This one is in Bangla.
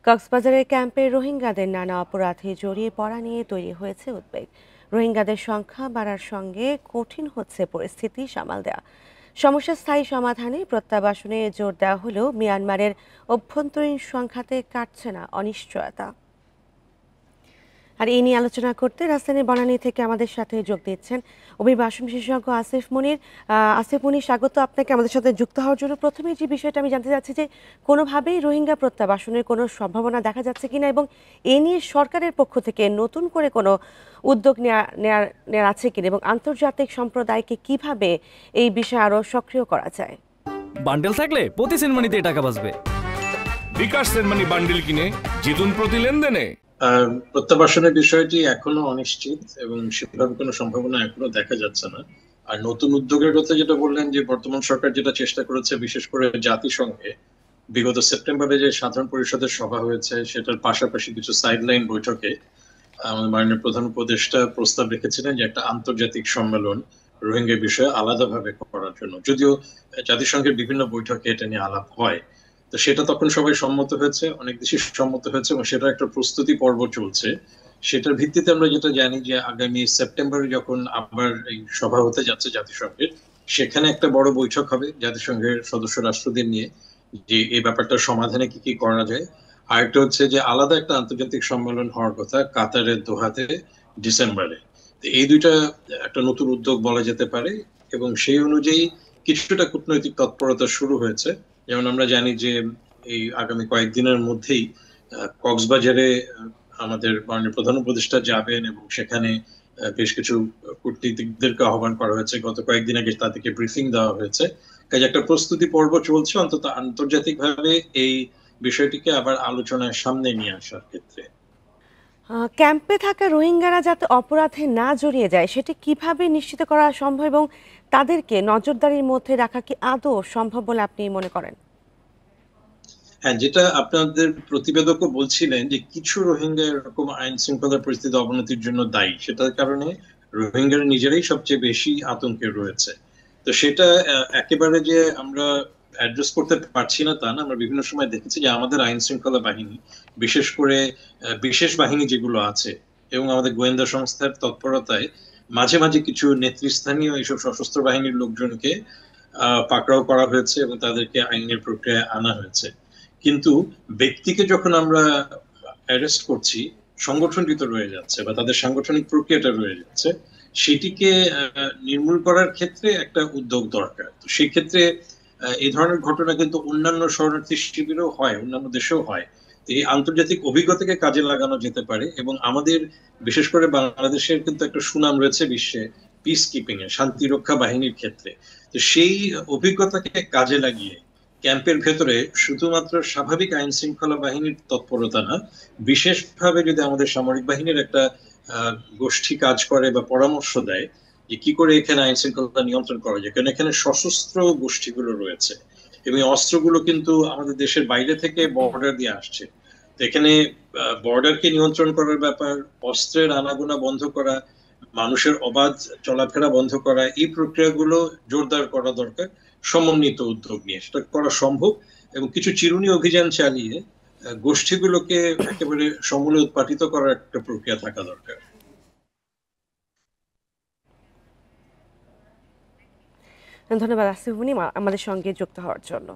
কক্সবাজারের ক্যাম্পে রোহিঙ্গাদের নানা অপরাধে জড়িয়ে পড়া নিয়ে তৈরি হয়েছে উদ্বেগ। রোহিঙ্গাদের সংখ্যা বাড়ার সঙ্গে কঠিন হচ্ছে পরিস্থিতি সামাল দেওয়া। সমস্যার স্থায়ী সমাধানে প্রত্যাবাসনে জোর দেওয়া হলেও মিয়ানমারের অভ্যন্তরীণ সংঘাতে কাটছে না অনিশ্চয়তা। আর এই নিয়ে আলোচনা করতে রাজধানীর বনানী থেকে আমাদের সাথে যোগ দিচ্ছেন অভিবাসন বিশেষজ্ঞ আসিফ মুনির। আসিফ মুনির, স্বাগত আপনাকে আমাদের সাথে যুক্ত হওয়ার জন্য। প্রথমে যে বিষয়টা আমি জানতে চাচ্ছি যে কোনোভাবেই রোহিঙ্গা প্রত্যাবাসনের কোনো সম্ভাবনা দেখা যাচ্ছে কিনা, এবং এ নিয়ে সরকারের পক্ষ থেকে নতুন করে কোনো উদ্যোগ নেওয়ার আছে কিনা, এবং আন্তর্জাতিক সম্প্রদায়কে কিভাবে এই বিষয়ে আরো সক্রিয় করা যায়। বান্ডেল থাকলে প্রতি সেনমানিতে টাকা বাঁচবে। বিকাশ সেনমানি বান্ডেল কিনে জিতুন প্রতি লেনদেনে। প্রত্যাবাসনের বিষয়টি এখনো অনিশ্চিত এবং সেভাবে কোনো সম্ভাবনা এখনো দেখা যাচ্ছে না। আর নতুন উদ্যোগের কথা যেটা বললেন, যে বর্তমান সরকার যেটা চেষ্টা করেছে, বিশেষ করে জাতিসংঘে বিগত সেপ্টেম্বরে যে সাধারণ পরিষদের সভা হয়েছে, সেটার পাশাপাশি কিছু সাইডলাইন বৈঠকে আমাদের মাননীয় প্রধান উপদেষ্টা প্রস্তাব রেখেছিলেন যে একটা আন্তর্জাতিক সম্মেলন রোহিঙ্গা বিষয়ে আলাদাভাবে করার জন্য। যদিও জাতিসংঘের বিভিন্ন বৈঠকে এটা নিয়ে আলাপ হয়, তো সেটা তখন সবাই সম্মত হয়েছে, অনেক দেশই সম্মত হয়েছে এবং সেটা একটা প্রস্তুতি পর্ব চলছে। সেটার ভিত্তিতে আমরা যেটা জানি যে আগামী সেপ্টেম্বরে যখন আবার এই সভা হতে যাচ্ছে জাতিসংঘের, সেখানে একটা বড় বৈঠক হবে জাতিসংঘের সদস্য রাষ্ট্রদের নিয়ে, যে এই ব্যাপারটা সমাধানে কি কি করা যায়। আর একটা হচ্ছে যে আলাদা একটা আন্তর্জাতিক সম্মেলন হওয়ার কথা কাতারের দোহাতে ডিসেম্বরে। এই দুইটা একটা নতুন উদ্যোগ বলা যেতে পারে এবং সেই অনুযায়ী কিছুটা কূটনৈতিক তৎপরতা শুরু হয়েছে। যেমন আমরা জানি যে এই আগামী কয়েকদিনের মধ্যেই কক্সবাজারে আমাদের মাননীয় প্রধান উপদেষ্টা যাবেন এবং সেখানে বেশ কিছু কূটনীতিকদেরকে আহ্বান করা হয়েছে। গত কয়েকদিন আগে তাদেরকে ব্রিফিং দেওয়া হয়েছে। কাজে একটা প্রস্তুতি পর্ব চলছে অন্তত আন্তর্জাতিকভাবে এই বিষয়টিকে আবার আলোচনার সামনে নিয়ে আসার ক্ষেত্রে। ক্যাম্পে থাকা রোহিঙ্গারা যাতে অপরাধে না জড়িয়ে যায় সেটি কিভাবে নিশ্চিত করা সম্ভব, এবং তাদেরকে নজরদারির মধ্যে রাখা কি আদৌ সম্ভব বলে আপনি মনে করেন? হ্যাঁ, যেটা আপনাদের প্রতিবেদকও বলছিলেন যে কিছু রোহিঙ্গা এরকম আইন শৃঙ্খলা পরিস্থিতি অবনতির জন্য দায়ী, সেটার কারণে রোহিঙ্গারা নিজেরাই সবচেয়ে বেশি আতঙ্কে রয়েছে। তো সেটা একেবারে যে আমরা অ্যাড্রেস করতে পারছি না তা না। আমরা বিভিন্ন সময় দেখেছি যে আমাদের আইন শৃঙ্খলা বাহিনী, বিশেষ করে বিশেষ বাহিনী যেগুলো আছে এবং আমাদের গোয়েন্দা সংস্থার তৎপরতায় মাঝে মাঝে কিছু নেতৃস্থানীয় এইসব সশস্ত্র বাহিনীর লোকজনকে পাকড়াও করা হয়েছে এবং তাদেরকে আইনের প্রক্রিয়ায় আনা হয়েছে। কিন্তু ব্যক্তিকে যখন আমরা অ্যারেস্ট করছি, সংগঠনটি তো রয়ে যাচ্ছে বা তাদের সাংগঠনিক প্রক্রিয়াটা রয়ে যাচ্ছে, সেটিকে নির্মূল করার ক্ষেত্রে একটা উদ্যোগ দরকার। তো সেই ক্ষেত্রে এই ধরনের ঘটনা কিন্তু অন্যান্য শরণার্থী শিবিরেও হয়, অন্যান্য দেশেও হয়। এই আন্তর্জাতিক অভিজ্ঞতাকে কাজে লাগানো যেতে পারে এবং আমাদের বিশেষ করে বাংলাদেশের কিন্তু একটা সুনাম রয়েছে বিশ্বে পিস কিপিং এ, শান্তি রক্ষা বাহিনীর ক্ষেত্রে। তো সেই অভিজ্ঞতাকে কাজে লাগিয়ে ক্যাম্পের ভেতরে শুধুমাত্র স্বাভাবিক আইন শৃঙ্খলা বাহিনীর তৎপরতা না, বিশেষভাবে যদি আমাদের সামরিক বাহিনীর একটা গোষ্ঠী কাজ করে বা পরামর্শ দেয় যে কি করে এখানে আইন শৃঙ্খলা নিয়ন্ত্রণ করা যায়, কারণ এখানে সশস্ত্র গোষ্ঠীগুলো রয়েছে এবং অস্ত্রগুলো কিন্তু আমাদের দেশের বাইরে থেকে বর্ডার দিয়ে আসছে। তো এখানে বর্ডারকে নিয়ন্ত্রণ করার ব্যাপার, অস্ত্রের আনাগোনা বন্ধ করা, মানুষের অবাধ চলাফেরা বন্ধ করা, এই প্রক্রিয়াগুলো জোরদার করা দরকার সমন্বিত উদ্যোগ নিয়ে। সেটা করা সম্ভব এবং কিছু চিরুনি অভিযান চালিয়ে গোষ্ঠীগুলোকে একেবারে সমূলে উৎপাটিত করার একটা প্রক্রিয়া থাকা দরকার। ধন্যবাদ আসিফ মুনির আমাদের সঙ্গে যুক্ত হওয়ার জন্য।